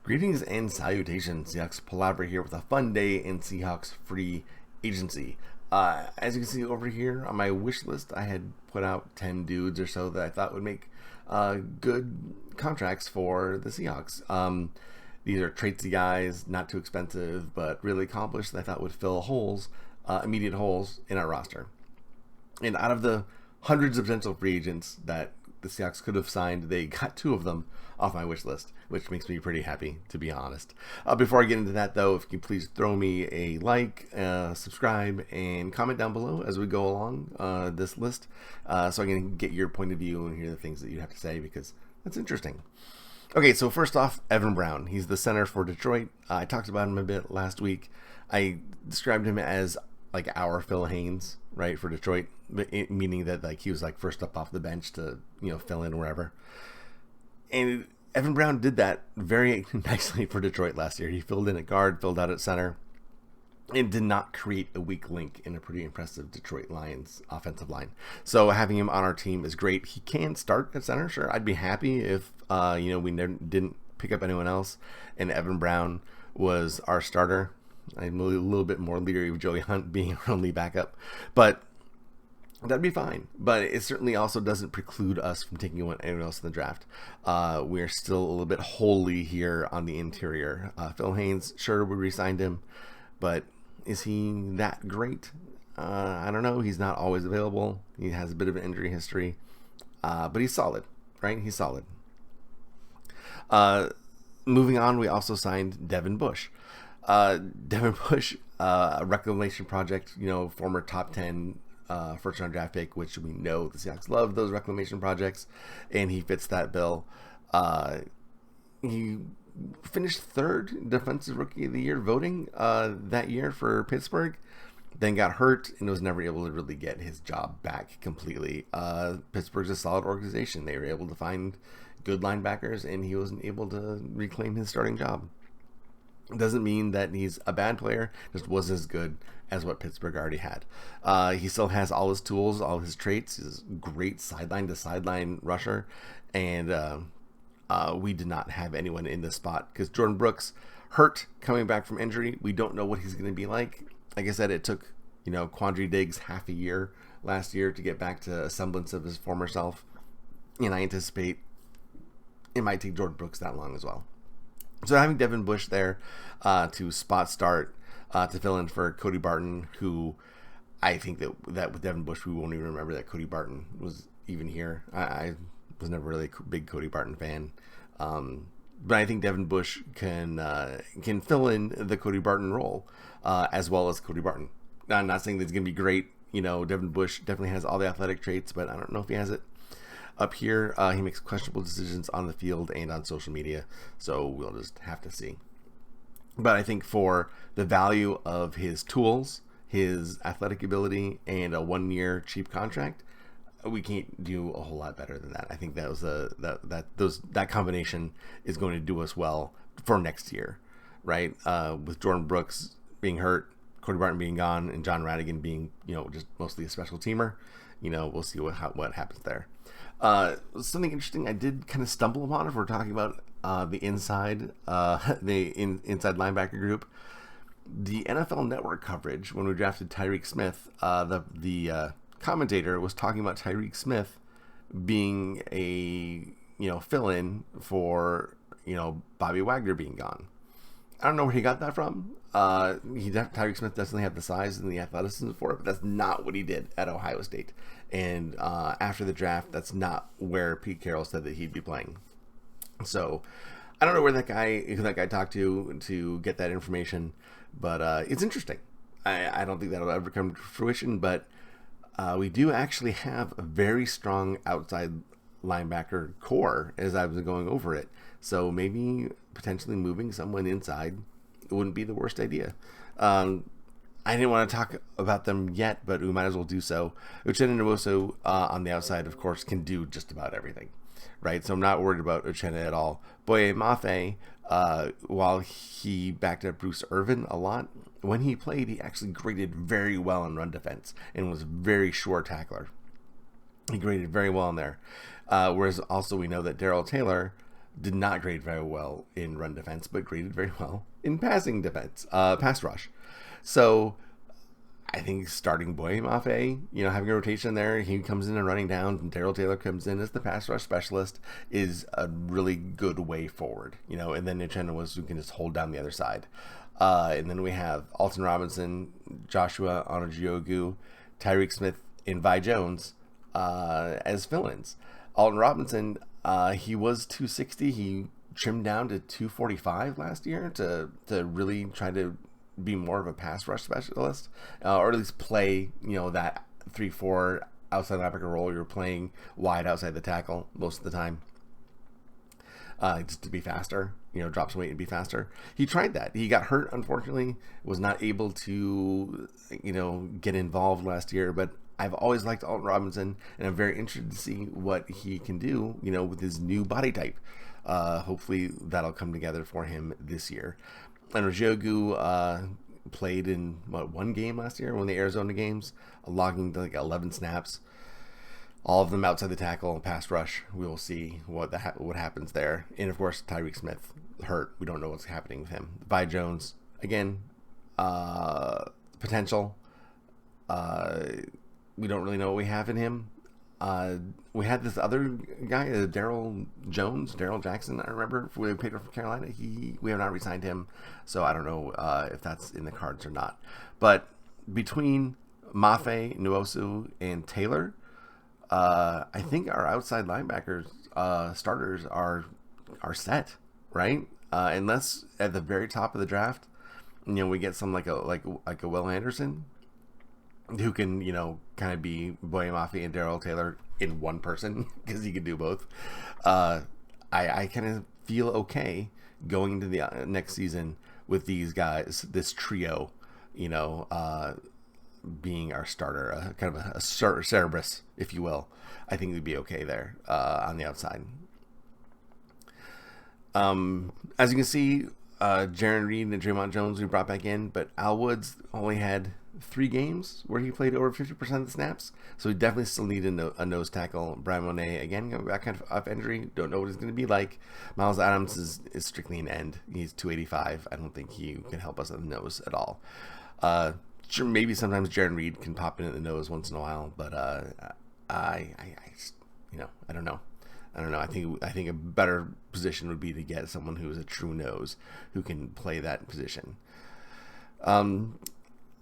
Greetings and salutations, Seahawks Palaver here with a fun day in Seahawks free agency. As you can see over here on my wish list, I had put out 10 dudes or so that I thought would make good contracts for the Seahawks. These are traitsy guys, not too expensive, but really accomplished that I thought would fill holes, immediate holes in our roster. And out of the hundreds of potential free agents that the Seahawks could have signed, they got two of them off my wish list, which makes me pretty happy, to be honest. Before I get into that, though, if you can please throw me a like, subscribe, and comment down below as we go along this list, so I can get your point of view and hear the things that you have to say, because that's interesting. Okay, so first off, Evan Brown. He's the center for Detroit. I talked about him a bit last week. I described him as like our Phil Haynes, right, for Detroit, meaning that like he was like first up off the bench to fill in wherever. And Evan Brown did that very nicely for Detroit last year. He filled in at guard, filled out at center, and did not create a weak link in a pretty impressive Detroit Lions offensive line. So having him on our team is great. He can start at center, sure. I'd be happy if we didn't pick up anyone else and Evan Brown was our starter. I'm a little bit more leery of Joey Hunt being our only backup, but that'd be fine. But it certainly also doesn't preclude us from taking anyone else in the draft. We're still a little bit holy here on the interior. Phil Haynes, sure, we re-signed him, but is he that great? I don't know. He's not always available. He has a bit of an injury history, but he's solid, right? He's solid. Moving on, we also signed Devin Bush. Devin Bush, a reclamation project, former top 10 first round draft pick, which we know the Seahawks love those reclamation projects, and he fits that bill. He finished third defensive rookie of the year voting that year for Pittsburgh, then got hurt and was never able to really get his job back completely. Pittsburgh's a solid organization. They were able to find good linebackers, and he wasn't able to reclaim his starting job. Doesn't mean that he's a bad player, just wasn't as good as what Pittsburgh already had. He still has all his tools, all his traits. He's a great sideline to sideline rusher, and we did not have anyone in this spot because Jordan Brooks hurt coming back from injury. We don't know what he's going to be like. Like I said, it took Quandre Diggs half a year last year to get back to a semblance of his former self, and I anticipate it might take Jordan Brooks that long as well. So having Devin Bush there to spot start to fill in for Cody Barton, who I think that with Devin Bush, we won't even remember that Cody Barton was even here. I was never really a big Cody Barton fan. But I think Devin Bush can fill in the Cody Barton role as well as Cody Barton. Now, I'm not saying that it's going to be great. Devin Bush definitely has all the athletic traits, but I don't know if he has it. Up here, he makes questionable decisions on the field and on social media, so we'll just have to see. But I think for the value of his tools, his athletic ability, and a 1-year cheap contract, we can't do a whole lot better than that. I think that combination is going to do us well for next year, right? With Jordan Brooks being hurt, Cody Barton being gone, and John Radigan being just mostly a special teamer, we'll see what happens there. Something interesting I did kind of stumble upon if we're talking about the inside inside linebacker group. The NFL Network coverage when we drafted Tyreek Smith, the commentator was talking about Tyreek Smith being a fill-in for Bobby Wagner being gone. I don't know where he got that from. Tyreek Smith doesn't have the size and the athleticism for it, but that's not what he did at Ohio State. And after the draft, that's not where Pete Carroll said that he'd be playing. So I don't know who that guy talked to get that information, but it's interesting. I don't think that'll ever come to fruition, but we do actually have a very strong outside linebacker core as I was going over it. So maybe potentially moving someone inside wouldn't be the worst idea. I didn't want to talk about them yet, but we might as well do so. Uchenna Nwosu on the outside, of course, can do just about everything, right? So I'm not worried about Uchenna at all. Boye Mafe, while he backed up Bruce Irvin a lot, when he played, he actually graded very well in run defense and was a very sure tackler. He graded very well in there. Whereas also we know that Darrell Taylor did not grade very well in run defense, but graded very well in passing defense, pass rush. So I think starting Boye Mafe, having a rotation there, he comes in and running down, and Darrell Taylor comes in as the pass rush specialist, is a really good way forward, and then Uchenna can just hold down the other side. And then we have Alton Robinson, Joshua Onojiogu, Tyreek Smith, and Vi Jones as fill-ins. Alton Robinson, he was 260. He trimmed down to 245 last year to really try to be more of a pass rush specialist, or at least play, that 3-4 outside linebacker role. You're playing wide outside the tackle most of the time, just to be faster, drop some weight and be faster. He tried that. He got hurt, unfortunately, was not able to, get involved last year, but I've always liked Alton Robinson, and I'm very interested to see what he can do, with his new body type. Hopefully that'll come together for him this year. And Ojogu played in one game last year, one of the Arizona games, logging like 11 snaps, all of them outside the tackle and pass rush. We will see what happens there. And of course, Tyreek Smith hurt. We don't know what's happening with him. Vi Jones, again, potential. We don't really know what we have in him. We had this other guy, Daryl Jackson. I remember we paid for Carolina. We have not re-signed him, so I don't know if that's in the cards or not. But between Mafe, Nwosu, and Taylor, I think our outside linebackers starters are set, right? Unless at the very top of the draft, we get some like a Will Anderson, who can, kind of be Boye Mafe and Darrell Taylor in one person, because he can do both. I kind of feel okay going into the next season with these guys, this trio, being our starter, kind of a Cerberus, if you will. I think we'd be okay there on the outside. As you can see, Jaron Reed and Draymond Jones we brought back in, but Al Woods only had 3 games where he played over 50% of the snaps, so we definitely still need a nose tackle. Brian Monet, again, back kind of off injury, don't know what he's going to be like. Miles Adams is strictly an end. He's 285. I don't think he can help us on the nose at all. Sure, maybe sometimes Jaron Reed can pop in at the nose once in a while, but I don't know. I think a better position would be to get someone who is a true nose who can play that position.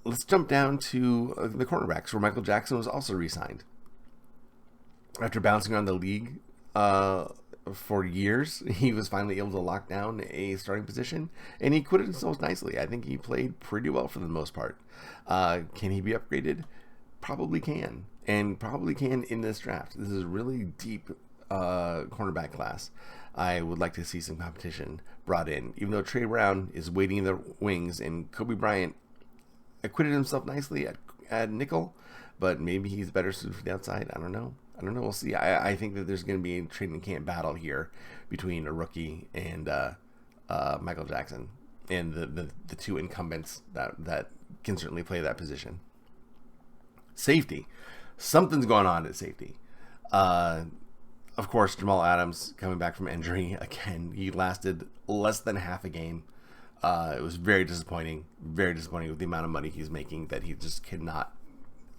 Let's jump down to the cornerbacks, where Michael Jackson was also re-signed. After bouncing around the league for years, he was finally able to lock down a starting position, and he acquitted himself nicely. I think he played pretty well for the most part. Can he be upgraded? Probably can, and probably can in this draft. This is a really deep cornerback class. I would like to see some competition brought in, even though Trey Brown is waiting in the wings, and Kobe Bryant acquitted himself nicely at nickel, but maybe he's better suited for the outside. I don't know. We'll see. I think that there's going to be a training camp battle here between a rookie and Michael Jackson, and the two incumbents that can certainly play that position. Safety. Something's going on at safety. Of course, Jamal Adams coming back from injury again. He lasted less than half a game. It was very disappointing with the amount of money he's making, that he just cannot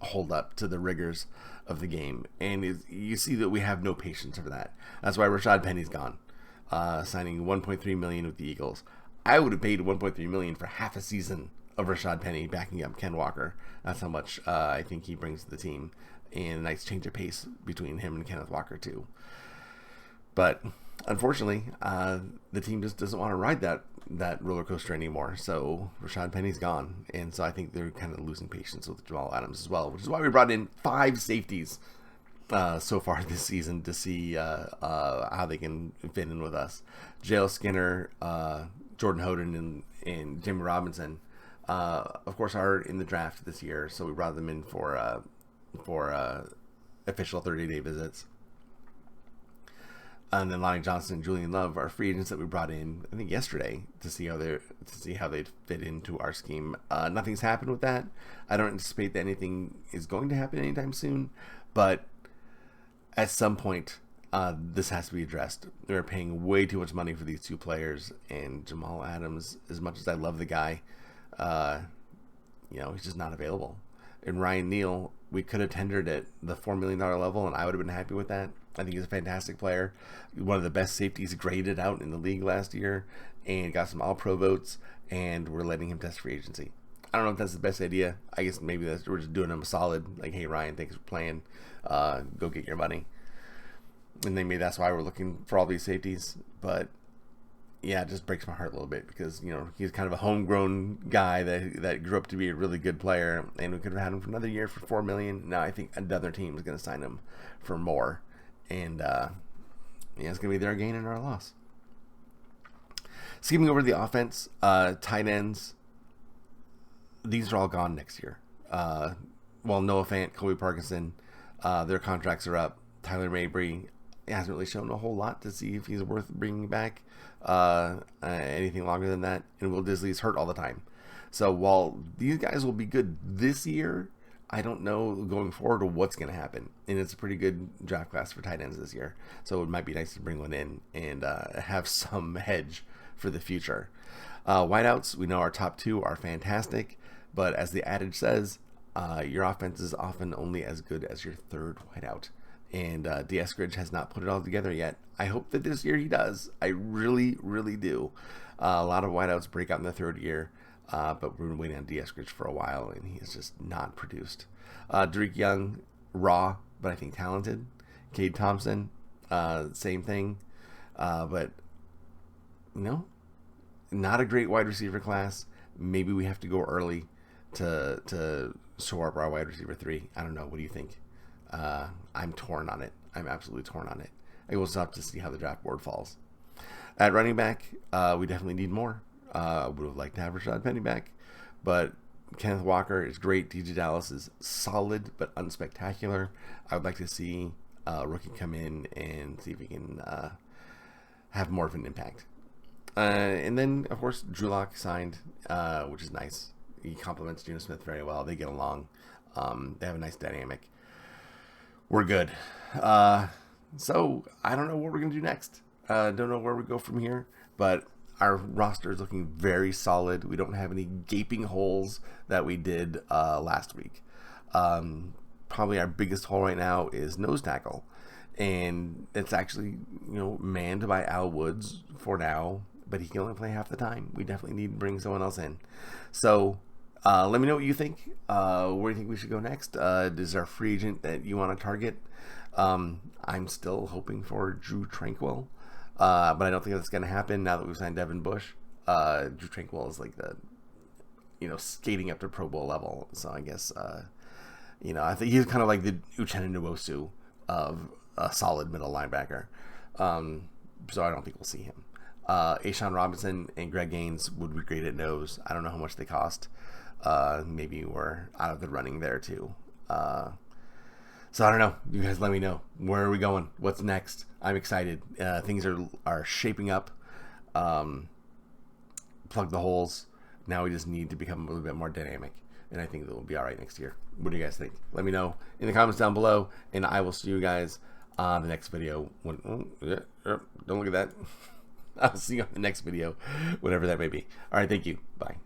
hold up to the rigors of the game. And you see that we have no patience for that. That's why Rashad Penny's gone, signing $1.3 million with the Eagles. I would have paid $1.3 million for half a season of Rashad Penny backing up Ken Walker. That's how much I think he brings to the team, and a nice change of pace between him and Kenneth Walker too. But unfortunately, the team just doesn't want to ride that roller coaster anymore. So Rashad Penny's gone, and so I think they're kind of losing patience with Jamal Adams as well, which is why we brought in 5 safeties so far this season to see how they can fit in with us. J.L. Skinner, Jordan Hoden, and Jimmy Robinson, of course, are in the draft this year, so we brought them in for official 30-day visits. And then Lonnie Johnson and Julian Love are free agents that we brought in, I think, yesterday to see how they fit into our scheme. Nothing's happened with that. I don't anticipate that anything is going to happen anytime soon, but at some point, this has to be addressed. They're paying way too much money for these two players, and Jamal Adams, as much as I love the guy, he's just not available. And Ryan Neal, we could have tendered at the $4 million level, and I would have been happy with that. I think he's a fantastic player. One of the best safeties graded out in the league last year, and got some All-Pro votes, and we're letting him test free agency. I don't know if that's the best idea. I guess maybe we're just doing him a solid. Like, hey, Ryan, thanks for playing. Go get your money. And then maybe that's why we're looking for all these safeties. But yeah, it just breaks my heart a little bit because he's kind of a homegrown guy that grew up to be a really good player, and we could have had him for another year for $4 million. Now I think another team is going to sign him for more, and it's going to be their gain and our loss. Skipping over to the offense, tight ends. These are all gone next year. Noah Fant, Kobe Parkinson, their contracts are up. Tyler Mabry hasn't really shown a whole lot to see if he's worth bringing back anything longer than that. And Will Disley's hurt all the time. So while these guys will be good this year, I don't know going forward what's going to happen. And it's a pretty good draft class for tight ends this year. So it might be nice to bring one in and have some hedge for the future. Wideouts, we know our top two are fantastic. But as the adage says, your offense is often only as good as your third wideout. And D. Eskridge has not put it all together yet. I hope that this year he does. I really, really do. A lot of wideouts break out in the third year, but we've been waiting on D. Eskridge for a while, and he has just not produced. Drake Young, raw, but I think talented. Cade Thompson, same thing. But, not a great wide receiver class. Maybe we have to go early to shore up our wide receiver 3. I don't know. What do you think? I'm torn on it. I'm absolutely torn on it. I will have to see how the draft board falls. At running back, we definitely need more. Would have liked to have Rashad Penny back, but Kenneth Walker is great. DJ Dallas is solid but unspectacular. I would like to see a rookie come in and see if he can have more of an impact. And then, of course, Drew Lock signed, which is nice. He complements Geno Smith very well. They get along. They have a nice dynamic. We're good. So I don't know what we're going to do next. Don't know where we go from here, but our roster is looking very solid. We don't have any gaping holes that we did last week. Probably our biggest hole right now is nose tackle, and it's actually manned by Al Woods for now, but he can only play half the time. We definitely need to bring someone else in. So let me know what you think. Where do you think we should go next? Is there a free agent that you want to target? I'm still hoping for Drew Tranquill, but I don't think that's going to happen now that we've signed Devin Bush. Drew Tranquill is like the, skating up to Pro Bowl level. So I guess, I think he's kind of like the Uchenna Nwosu of a solid middle linebacker. So I don't think we'll see him. Ashawn Robinson and Greg Gaines would be great at nose. I don't know how much they cost. Maybe we're out of the running there too. So I don't know. You guys let me know. Where are we going? What's next? I'm excited. Things are shaping up. Plug the holes. Now we just need to become a little bit more dynamic. And I think that we'll be all right next year. What do you guys think? Let me know in the comments down below. And I will see you guys on the next video. Don't look at that. I'll see you on the next video, whatever that may be. All right. Thank you. Bye.